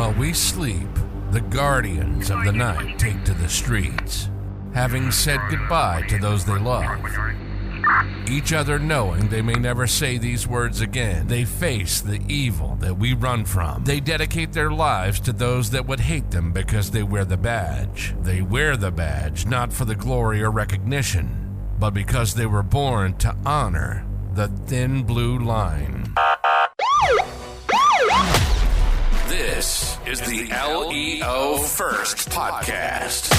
While we sleep, the guardians of the night take to the streets, having said goodbye to those they love. Each other knowing they may never say these words again, they face the evil that we run from. They dedicate their lives to those that would hate them because they wear the badge. They wear the badge not for the glory or recognition, but because they were born to honor the thin blue line. This is the LEO First Podcast.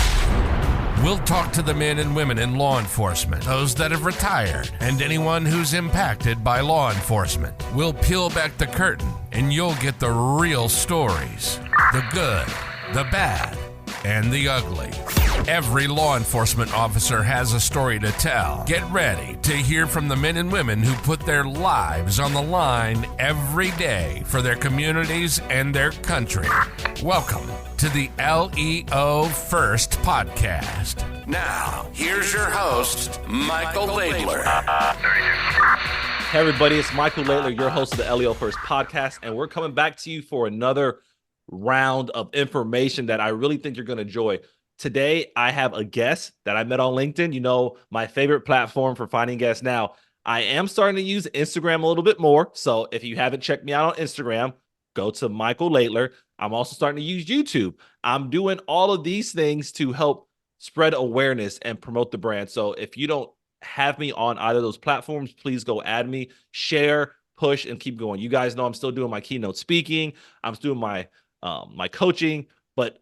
We'll talk to the men and women in law enforcement, those that have retired, and anyone who's impacted by law enforcement. We'll peel back the curtain, and you'll get the real stories. The good, the bad, and the ugly. Every law enforcement officer has a story to tell. Get ready to hear from the men and women who put their lives on the line every day for their communities and their country. Welcome to the LEO First Podcast. Now, here's your host, Michael Laidler. Hey everybody, it's Michael Laidler, your host of the LEO First Podcast, and we're coming back to you for another round of information that I really think you're going to enjoy. Today, I have a guest that I met on LinkedIn. You know, my favorite platform for finding guests now. I am starting to use Instagram a little bit more. So if you haven't checked me out on Instagram, go to Michael Laidler. I'm also starting to use YouTube. I'm doing all of these things to help spread awareness and promote the brand. So if you don't have me on either of those platforms, please go add me, share, push, and keep going. You guys know I'm still doing my keynote speaking. I'm still doing my coaching, but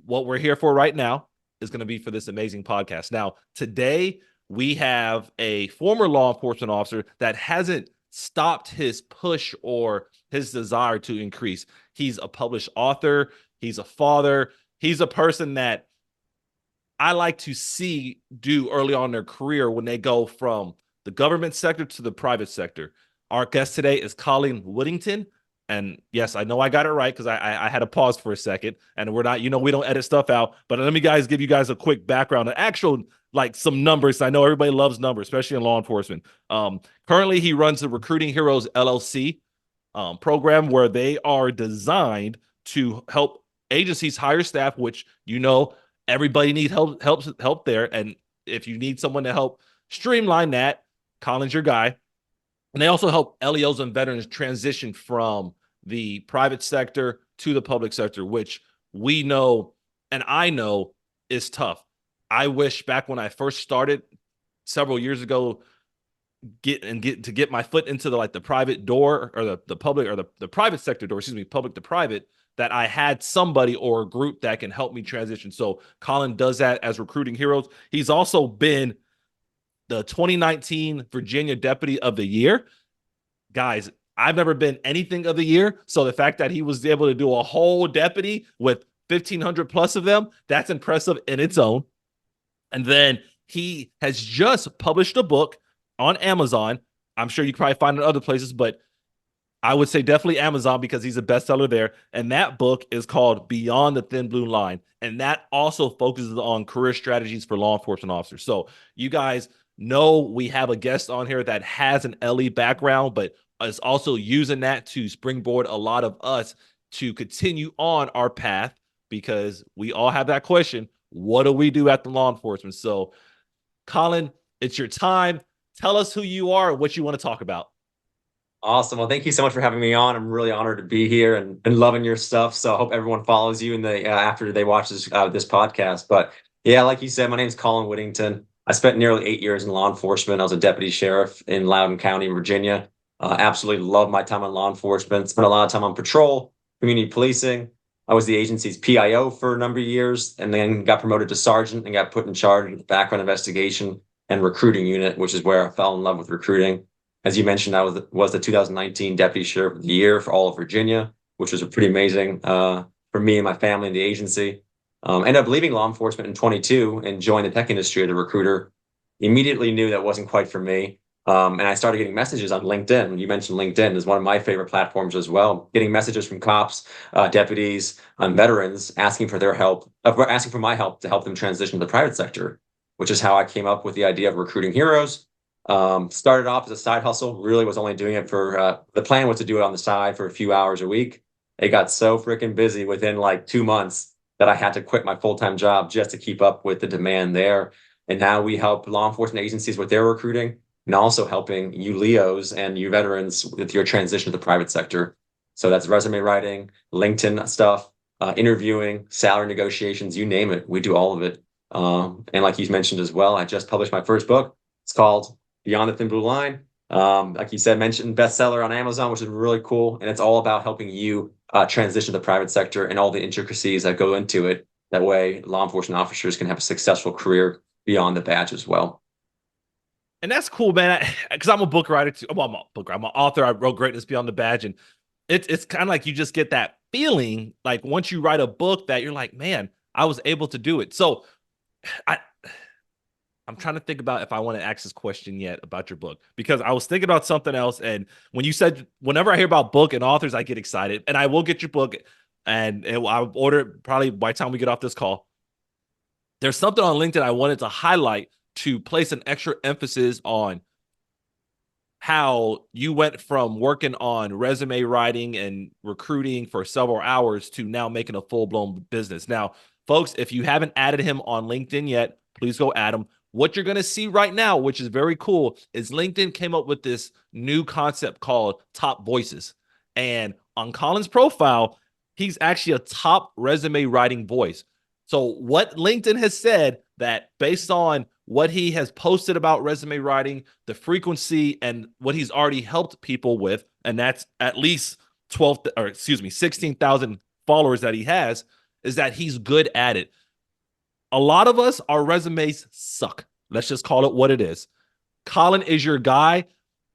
what we're here for right now is going to be for this amazing podcast. Now, today we have a former law enforcement officer that hasn't stopped his push or his desire to increase. He's a published author. He's a father. He's a person that I like to see do early on in their career when they go from the government sector to the private sector. Our guest today is Colin Whittington. And yes, I know I got it right because I had to pause for a second, and we're not, we don't edit stuff out. But let me give you guys a quick background, an actual, some numbers. I know everybody loves numbers, especially in law enforcement. Currently, he runs the Recruiting Heroes LLC program, where they are designed to help agencies hire staff, which everybody needs help there. And if you need someone to help streamline that, Colin's your guy. And they also help LEOs and veterans transition from the private sector to the public sector, which we know and I know is tough. I wish back when I first started several years ago, get my foot into the private door or the public or the private sector door, public to private, that I had somebody or a group that can help me transition. So Colin does that as Recruiting Heroes. He's also been the 2019 Virginia Deputy of the Year. Guys, I've never been anything of the year. So the fact that he was able to do a whole deputy with 1,500 plus of them, that's impressive in its own. And then he has just published a book on Amazon. I'm sure you can probably find it in other places, but I would say definitely Amazon because he's a bestseller there. And that book is called Beyond the Thin Blue Line. And that also focuses on career strategies for law enforcement officers. So you guys know we have a guest on here that has an LE background, but is also using that to springboard a lot of us to continue on our path, because we all have that question: what do we do at the law enforcement? So, Colin, it's your time. Tell us who you are and what you want to talk about. Awesome. Well, thank you so much for having me on. I'm really honored to be here and loving your stuff. So I hope everyone follows you in the after they watch this podcast. But yeah, like you said, my name is Colin Whittington. I spent nearly 8 years in law enforcement. I was a deputy sheriff in Loudoun County, Virginia. Absolutely love my time in law enforcement. Spent a lot of time on patrol, community policing. I was the agency's PIO for a number of years, and then got promoted to sergeant and got put in charge of the background investigation and recruiting unit, which is where I fell in love with recruiting. As you mentioned, I was the 2019 Deputy Sheriff of the Year for all of Virginia, which was pretty amazing for me and my family and the agency. Ended up leaving law enforcement in 22 and joined the tech industry as a recruiter. Immediately knew that wasn't quite for me. And I started getting messages on LinkedIn. You mentioned LinkedIn is one of my favorite platforms as well. Getting messages from cops, deputies, veterans asking for their help, asking for my help to help them transition to the private sector, which is how I came up with the idea of Recruiting Heroes. Started off as a side hustle, really was only doing it for, the plan was to do it on the side for a few hours a week. it got so freaking busy within like 2 months that I had to quit my full-time job just to keep up with the demand there. And now we help law enforcement agencies with their recruiting and also helping you Leos and you veterans with your transition to the private sector. So that's resume writing, LinkedIn stuff, interviewing, salary negotiations, you name it. We do all of it. And like you mentioned as well, I just published my first book. It's called Beyond the Thin Blue Line. Like you said, mentioned bestseller on Amazon, which is really cool. And it's all about helping you transition to the private sector and all the intricacies that go into it. That way, law enforcement officers can have a successful career beyond the badge as well. And that's cool, man. Because I'm a book writer too. Well, I'm a book writer. I'm an author. I wrote Greatness Beyond the Badge, and it's kind of like you just get that feeling, like once you write a book, that you're like, man, I was able to do it. So, I'm trying to think about if I want to ask this question yet about your book, because I was thinking about something else. And when you said, whenever I hear about book and authors, I get excited, and I will get your book, and I'll order it probably by the time we get off this call. There's something on LinkedIn I wanted to highlight to place an extra emphasis on how you went from working on resume writing and recruiting for several hours to now making a full-blown business. Now, folks, if you haven't added him on LinkedIn yet, please go add him. What you're going to see right now, which is very cool, is LinkedIn came up with this new concept called top voices. And on Colin's profile, he's actually a top resume writing voice. So what LinkedIn has said, that based on what he has posted about resume writing, the frequency, and what he's already helped people with, and that's at least 16,000 followers that he has, is that he's good at it. A lot of us, our resumes suck. Let's just call it what it is. Colin is your guy.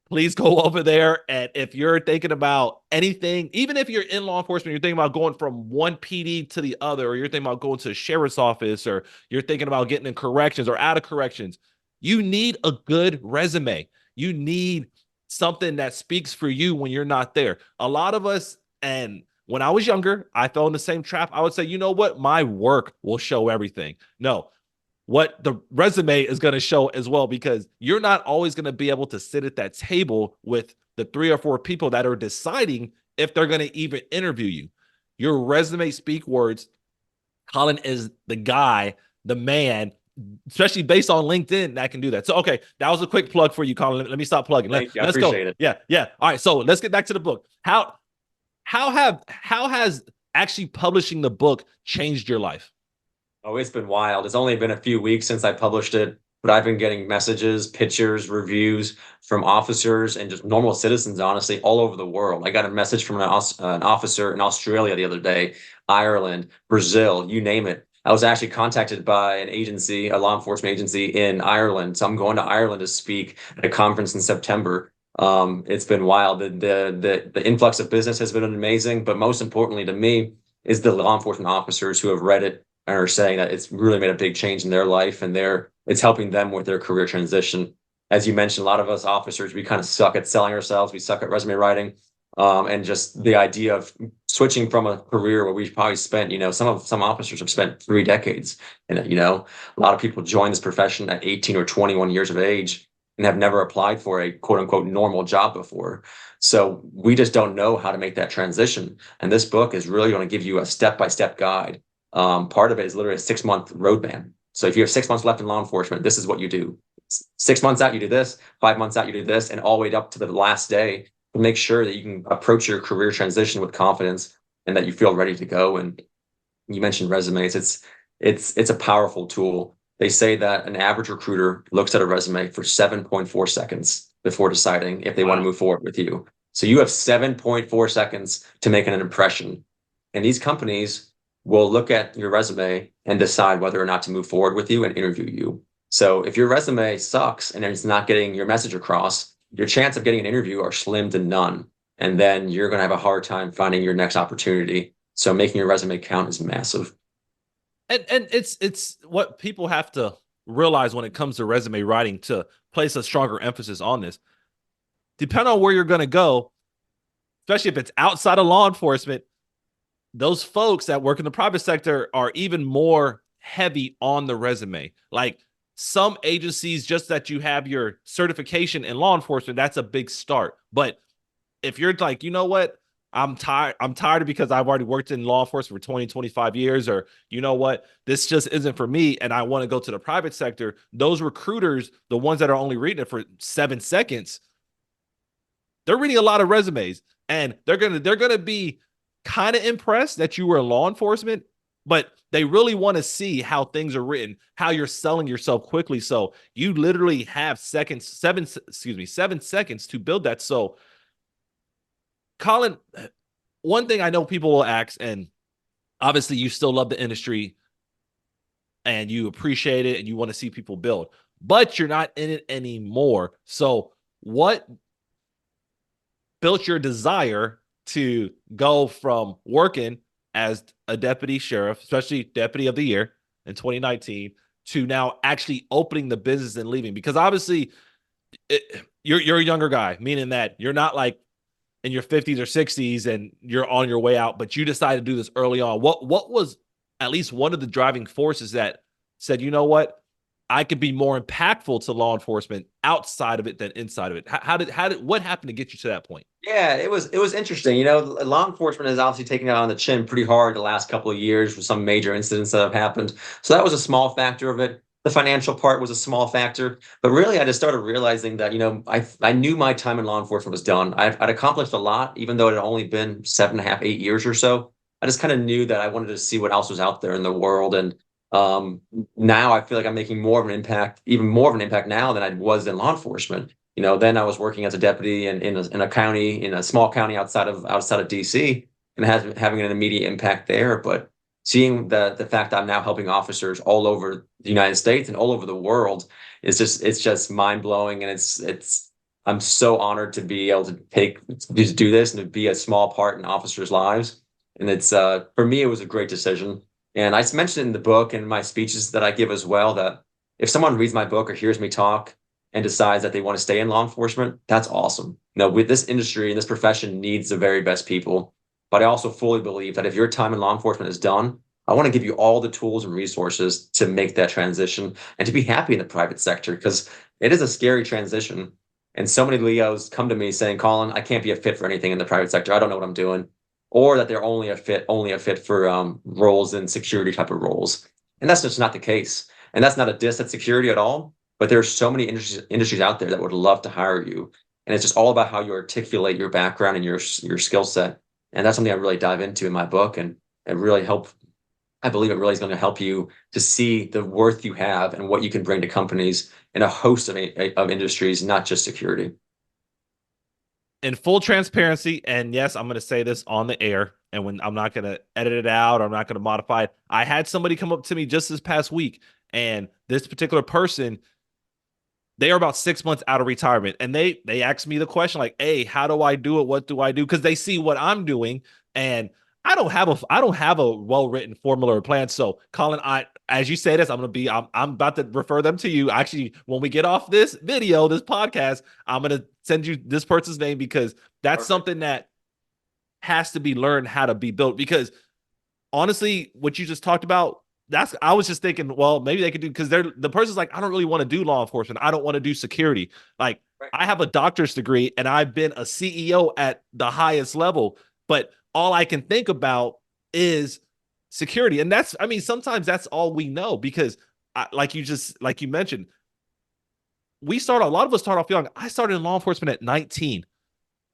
Please go over there. And if you're thinking about anything, even if you're in law enforcement, you're thinking about going from one PD to the other, or you're thinking about going to a sheriff's office, or you're thinking about getting in corrections or out of corrections, you need a good resume. You need something that speaks for you when you're not there. A lot of us, and when I was younger, I fell in the same trap. I would say, you know what? My work will show everything. No, what the resume is going to show as well, because you're not always going to be able to sit at that table with the 3 or 4 people that are deciding if they're going to even interview you. Your resume speak words. Colin is the guy, the man, especially based on LinkedIn, that can do that. So, okay, that was a quick plug for you, Colin. Let me stop plugging. Thank you. Let's I appreciate go. it. Yeah. All right, so let's get back to the book. How has actually publishing the book changed your life? Oh, it's been wild. It's only been a few weeks since I published it, but I've been getting messages, pictures, reviews from officers and just normal citizens, honestly, all over the world. I got a message from an officer in Australia the other day, Ireland, Brazil, you name it. I was actually contacted by an agency, a law enforcement agency in Ireland. So I'm going to Ireland to speak at a conference in September. It's been wild. The influx of business has been amazing, but most importantly to me is the law enforcement officers who have read it and are saying that it's really made a big change in their life, and it's helping them with their career transition. As you mentioned, a lot of us officers, we kind of suck at selling ourselves. We suck at resume writing. And just the idea of switching from a career where we've probably spent, some officers have spent 3 decades. And, a lot of people join this profession at 18 or 21 years of age and have never applied for a quote unquote normal job before. So we just don't know how to make that transition. And this book is really going to give you a step-by-step guide. Part of it is literally a 6-month roadmap. So if you have 6 months left in law enforcement, this is what you do. 6 months out, you do this. 5 months out, you do this, and all the way up to the last day to make sure that you can approach your career transition with confidence and that you feel ready to go. And you mentioned resumes. It's a powerful tool. They say that an average recruiter looks at a resume for 7.4 seconds before deciding if they want to move forward with you. So you have 7.4 seconds to make an impression. And these companies will look at your resume and decide whether or not to move forward with you and interview you. So if your resume sucks and it's not getting your message across, your chance of getting an interview are slim to none. And then you're going to have a hard time finding your next opportunity. So making your resume count is massive. And it's what people have to realize when it comes to resume writing, to place a stronger emphasis on this. Depending on where you're going to go, especially if it's outside of law enforcement, those folks that work in the private sector are even more heavy on the resume. Like some agencies, just that you have your certification in law enforcement, that's a big start. But if you're like, you know what, I'm tired because I've already worked in law enforcement for 20, 25 years, or you know what, this just isn't for me and I want to go to the private sector. Those recruiters, the ones that are only reading it for 7 seconds, they're reading a lot of resumes and they're gonna be kind of impressed that you were in law enforcement, but they really want to see how things are written, how you're selling yourself quickly. So you literally have 7 seconds to build that. So Colin, one thing I know people will ask, and obviously you still love the industry and you appreciate it and you want to see people build, but you're not in it anymore. So what built your desire to go from working as a deputy sheriff, especially deputy of the year in 2019, to now actually opening the business and leaving? Because obviously you're a younger guy, meaning that you're not like in your 50s or 60s and you're on your way out, but you decided to do this early on. What was at least one of the driving forces that said, you know what, I could be more impactful to law enforcement outside of it than inside of it? What happened to get you to that point? Yeah, it was interesting. Law enforcement has obviously taken it on the chin pretty hard the last couple of years with some major incidents that have happened. So that was a small factor of it. The financial part was a small factor, but really I just started realizing that, I knew my time in law enforcement was done. I'd accomplished a lot, even though it had only been 7.5, 8 years or so. I just kind of knew that I wanted to see what else was out there in the world. And now I feel like I'm making more of an impact, even more of an impact now than I was in law enforcement. Then I was working as a deputy in a county, in a small county outside of DC, and having an immediate impact there. But seeing the fact that I'm now helping officers all over the United States and all over the world it's just mind blowing, and it's I'm so honored to be able to do this and to be a small part in officers' lives. And it's for me, it was a great decision. And I mentioned in the book and my speeches that I give as well that if someone reads my book or hears me talk and decides that they want to stay in law enforcement, that's awesome. With this industry and this profession needs the very best people. But I also fully believe that if your time in law enforcement is done, I want to give you all the tools and resources to make that transition and to be happy in the private sector, because it is a scary transition. And so many Leos come to me saying, Colin, I can't be a fit for anything in the private sector. I don't know what I'm doing. Or that they're only a fit for roles in security type of roles. And that's just not the case. And that's not a diss at security at all. But there's so many industries out there that would love to hire you. And it's just all about how you articulate your background and your skill set. And that's something I really dive into in my book. And it really I believe it really is going to help you to see the worth you have and what you can bring to companies in a host of industries, not just security. In full transparency, and yes, I'm going to say this on the air, and when I'm not going to edit it out or I'm not going to modify it. I had somebody come up to me just this past week, and this particular person, they are about 6 months out of retirement, and they asked me the question like, hey, how do I do it? What do I do? Because they see what I'm doing, and I don't have a well-written formula or plan. So Colin, as you say this, I'm about to refer them to you. Actually, when we get off this video, this podcast, I'm going to send you this person's name, because that's something that has to be learned how to be built. Because honestly, what you just talked about, I was just thinking, well, maybe they could do, because the person's like, I don't really want to do law enforcement. I don't want to do security. Like, right. I have a doctor's degree and I've been a CEO at the highest level, but all I can think about is security. And sometimes that's all we know, because like you mentioned, a lot of us start off young. I started in law enforcement at 19.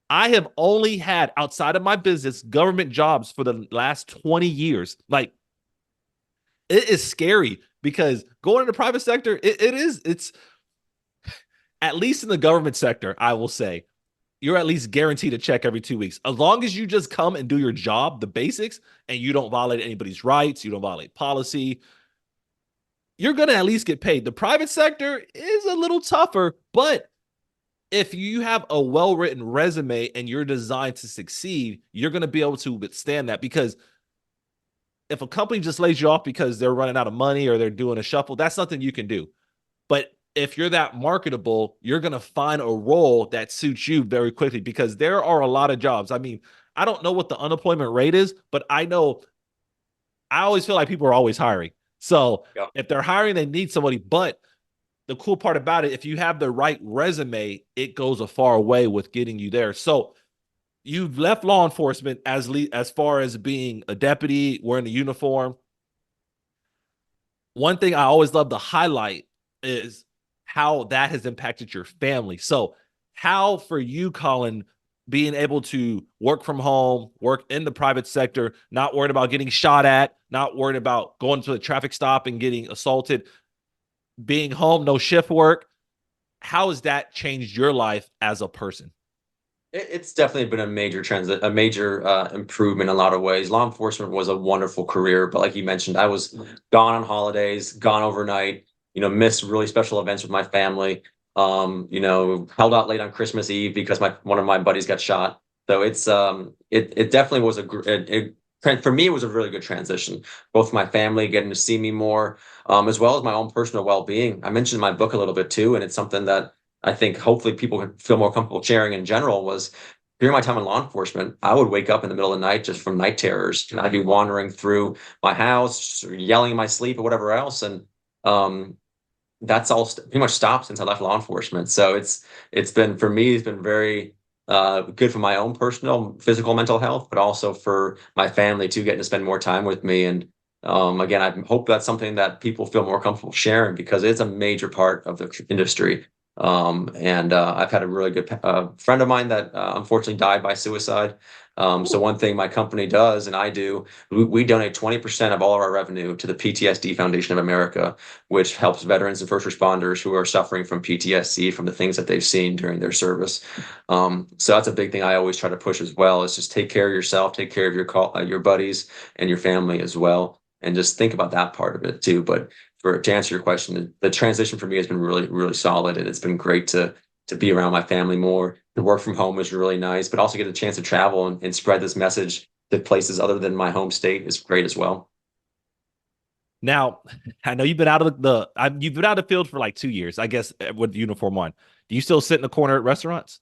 I have only had, outside of my business, government jobs for the last 20 years. Like, it is scary, because going into the private sector, it's at least in the government sector, I will say, you're at least guaranteed a check every 2 weeks. As long as you just come and do your job, the basics, and you don't violate anybody's rights, you don't violate policy, you're going to at least get paid. The private sector is a little tougher, but if you have a well-written resume and you're designed to succeed, you're going to be able to withstand that. Because if a company just lays you off because they're running out of money or they're doing a shuffle, that's nothing you can do. But if you're that marketable, you're going to find a role that suits you very quickly, because there are a lot of jobs. I mean, I don't know what the unemployment rate is, but I always feel like people are always hiring. So If they're hiring, they need somebody. But the cool part about it, if you have the right resume, it goes a far way with getting you there. So you've left law enforcement as far as being a deputy, wearing a uniform. One thing I always love to highlight is how that has impacted your family. So, how for you, Colin, being able to work from home, work in the private sector, not worried about getting shot at, not worried about going to a traffic stop and getting assaulted, being home, no shift work. How has that changed your life as a person? It's definitely been a major improvement in a lot of ways. Law enforcement was a wonderful career, but like you mentioned, I was gone on holidays, gone overnight, missed really special events with my family. Held out late on Christmas Eve because one of my buddies got shot. So it definitely was for me, it was a really good transition, both for my family getting to see me more, as well as my own personal well-being. I mentioned in my book a little bit too, and it's something that I think hopefully people can feel more comfortable sharing in general. Was during my time in law enforcement, I would wake up in the middle of the night just from night terrors. And I'd be wandering through my house, or yelling in my sleep or whatever else. And that's all pretty much stopped since I left law enforcement. So it's been, for me, it's been very good for my own personal physical mental health, but also for my family too, getting to spend more time with me. And again, I hope that's something that people feel more comfortable sharing, because it's a major part of the industry. I've had a really good friend of mine that unfortunately died by suicide. So one thing my company does, and I do, we donate 20% of all of our revenue to the PTSD Foundation of America, which helps veterans and first responders who are suffering from PTSD from the things that they've seen during their service. So that's a big thing I always try to push as well, is just take care of yourself, take care of your buddies and your family as well. And just think about that part of it too. But to answer your question, the transition for me has been really, really solid, and it's been great to be around my family more. The work from home is really nice, but also get a chance to travel and spread this message to places other than my home state is great as well. Now, I know you've been out of you've been out of the field for like 2 years, I guess, with the uniform on. Do you still sit in the corner at restaurants?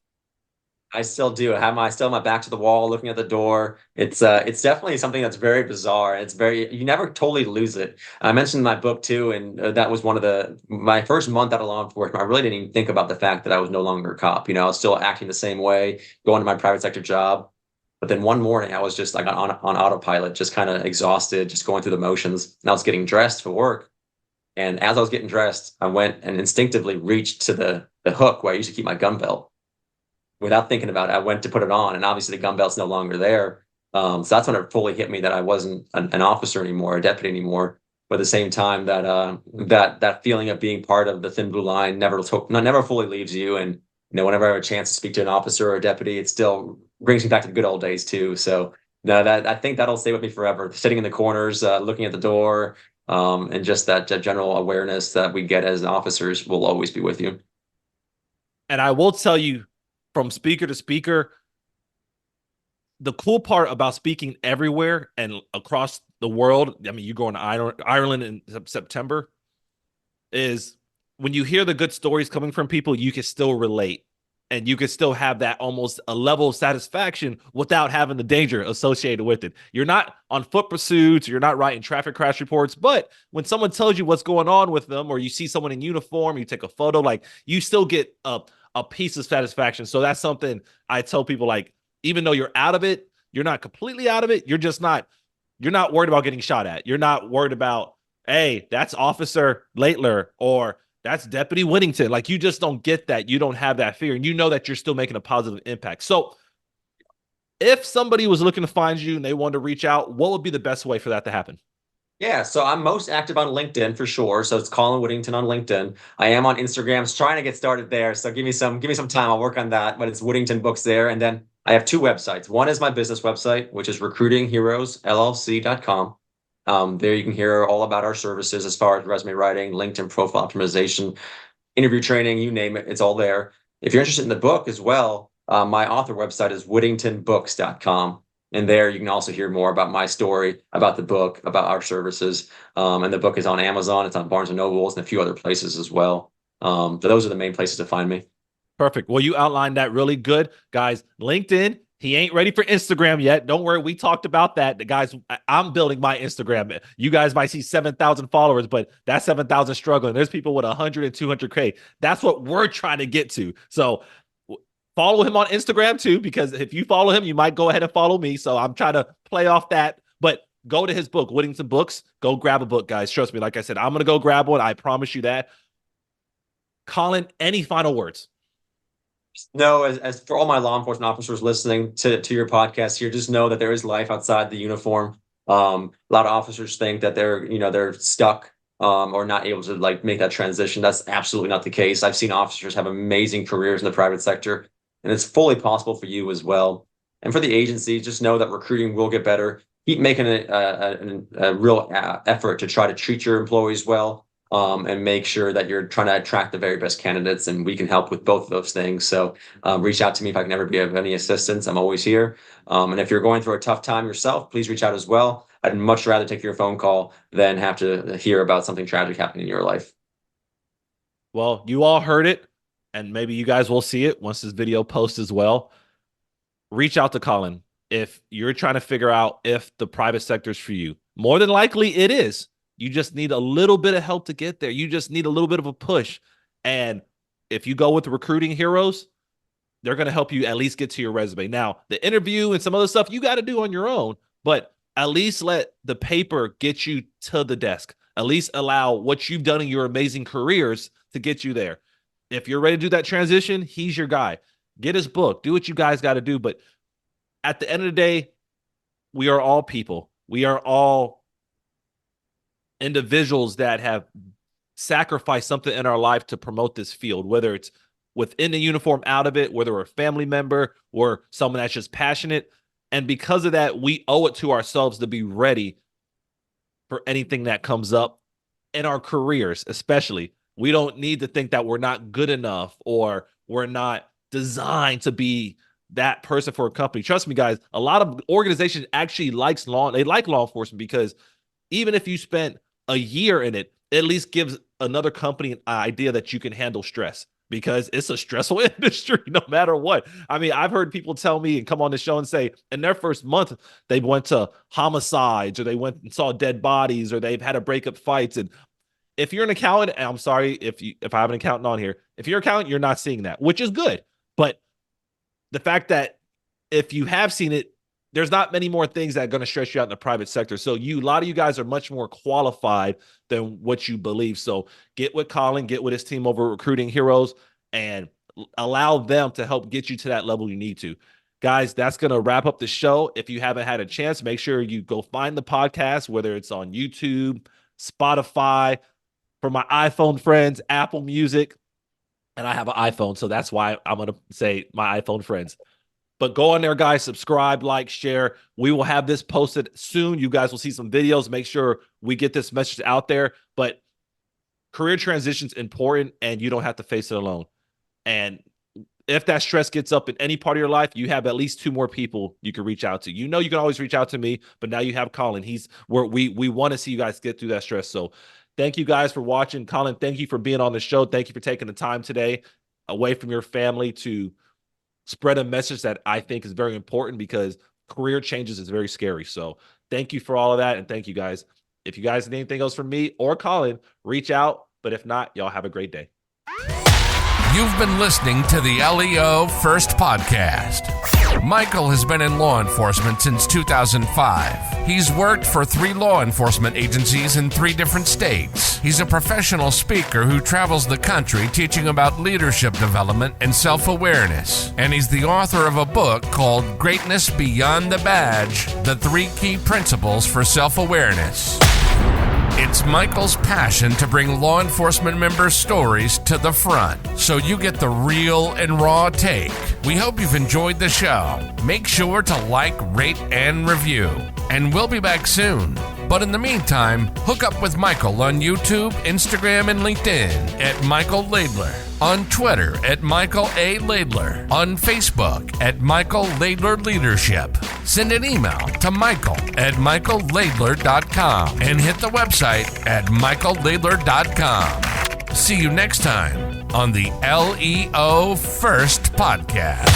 I still do. I still have my back to the wall, looking at the door. It's definitely something that's very bizarre. You never totally lose it. I mentioned in my book too, and that was my first month out of law enforcement. I really didn't even think about the fact that I was no longer a cop. I was still acting the same way, going to my private sector job. But then one morning I was just like on autopilot, just kind of exhausted, just going through the motions. And I was getting dressed for work. And as I was getting dressed, I went and instinctively reached to the hook where I used to keep my gun belt. Without thinking about it, I went to put it on, and obviously the gun belt's no longer there. So that's when it fully hit me that I wasn't an officer anymore, a deputy anymore. But at the same time, that feeling of being part of the thin blue line never fully leaves you. And whenever I have a chance to speak to an officer or a deputy, it still brings me back to the good old days too. So no, that I think that'll stay with me forever. Sitting in the corners, looking at the door, and just that general awareness that we get as officers will always be with you. And I will tell you, from speaker to speaker, the cool part about speaking everywhere and across the world, I mean, you're going to Ireland in September, is when you hear the good stories coming from people, you can still relate, and you can still have that almost a level of satisfaction without having the danger associated with it. You're not on foot pursuits, you're not writing traffic crash reports, but when someone tells you what's going on with them, or you see someone in uniform, you take a photo, like, you still get a piece of satisfaction. So that's something I tell people, like, even though you're out of it, you're not completely out of it. You're not worried about getting shot at. You're not worried about, hey, that's Officer Laitler or that's Deputy Whittington. Like, you just don't get that. You don't have that fear, and you know that you're still making a positive impact. So if somebody was looking to find you and they wanted to reach out, what would be the best way for that to happen? Yeah, so I'm most active on LinkedIn for sure. So it's Colin Whittington on LinkedIn. I am on Instagram. I'm trying to get started there. So give me some time. I'll work on that. But it's Whittington Books there. And then I have two websites. One is my business website, which is recruitingheroesllc.com. There you can hear all about our services as far as resume writing, LinkedIn profile optimization, interview training, you name it. It's all there. If you're interested in the book as well, my author website is whittingtonbooks.com. And there you can also hear more about my story, about the book, about our services. And the book is on Amazon. It's on Barnes & Nobles and a few other places as well. So those are the main places to find me. Perfect. Well, you outlined that really good. Guys, LinkedIn, he ain't ready for Instagram yet. Don't worry. We talked about that. The guys, I'm building my Instagram. You guys might see 7,000 followers, but that 7,000 struggling. There's people with 100 and 200K. That's what we're trying to get to. So Follow him on Instagram too, because if you follow him, you might go ahead and follow me. So I'm trying to play off that. But go to his book, Whittington Books. Go grab a book, guys. Trust me. Like I said, I'm going to go grab one. I promise you that. Colin, any final words? No, as for all my law enforcement officers listening to your podcast here, just know that there is life outside the uniform. A lot of officers think that they're stuck or not able to like make that transition. That's absolutely not the case. I've seen officers have amazing careers in the private sector, and it's fully possible for you as well. And for the agency, just know that recruiting will get better. Keep making a real effort to try to treat your employees well. And make sure that you're trying to attract the very best candidates, and we can help with both of those things. So reach out to me if I can ever be of any assistance. I'm always here. And if you're going through a tough time yourself, please reach out as well. I'd much rather take your phone call than have to hear about something tragic happening in your life. Well, you all heard it, and maybe you guys will see it once this video posts as well. Reach out to Colin if you're trying to figure out if the private sector is for you. More than likely it is. You just need a little bit of help to get there. You just need a little bit of a push. And if you go with the recruiting heroes, they're going to help you at least get to your resume. Now, the interview and some other stuff you got to do on your own, but at least let the paper get you to the desk. At least allow what you've done in your amazing careers to get you there. If you're ready to do that transition, he's your guy. Get his book. Do what you guys got to do. But at the end of the day, we are all people. We are all individuals that have sacrificed something in our life to promote this field, whether it's within the uniform, out of it, whether we're a family member or someone that's just passionate. And because of that, we owe it to ourselves to be ready for anything that comes up in our careers, especially. We don't need to think that we're not good enough or we're not designed to be that person for a company. Trust me, guys, a lot of organizations actually like law enforcement because even if you spent a year in it, at least gives another company an idea that you can handle stress, because it's a stressful industry no matter what. I mean, I've heard people tell me and come on the show and say in their first month, they went to homicides or they went and saw dead bodies or they've had to break up fights. And if you're an accountant, and I'm sorry if I have an accountant on here, if you're an accountant, you're not seeing that, which is good. But the fact that if you have seen it, there's not many more things that are going to stress you out in the private sector. So a lot of you guys are much more qualified than what you believe. So get with Colin, get with his team over Recruiting Heroes, and allow them to help get you to that level you need to. Guys, that's going to wrap up the show. If you haven't had a chance, make sure you go find the podcast, whether it's on YouTube, Spotify, for my iPhone friends, Apple Music. And I have an iPhone, so that's why I'm going to say my iPhone friends. But go on there, guys, subscribe, like, share. We will have this posted soon. You guys will see some videos. Make sure we get this message out there. But career transition is important, and you don't have to face it alone. And if that stress gets up in any part of your life, you have at least 2 more people you can reach out to. You know you can always reach out to me, but now you have Colin. He's where we want to see you guys get through that stress. So thank you guys for watching. Colin, thank you for being on the show. Thank you for taking the time today away from your family to spread a message that I think is very important, because career changes is very scary. So thank you for all of that. And thank you guys. If you guys need anything else from me or Colin, reach out. But if not, y'all have a great day. You've been listening to the LEO First Podcast. Michael has been in law enforcement since 2005. He's worked for 3 law enforcement agencies in 3 different states. He's a professional speaker who travels the country teaching about leadership development and self-awareness. And he's the author of a book called Greatness Beyond the Badge: The 3 Key Principles for Self-Awareness. It's Michael's passion to bring law enforcement members' stories to the front, so you get the real and raw take. We hope you've enjoyed the show. Make sure to like, rate, and review. And we'll be back soon. But in the meantime, hook up with Michael on YouTube, Instagram, and LinkedIn at Michael Laidler, on Twitter at Michael A. Laidler, on Facebook at Michael Laidler Leadership. Send an email to michael@michaellaidler.com and hit the website at michaellaidler.com. See you next time on the LEO First Podcast.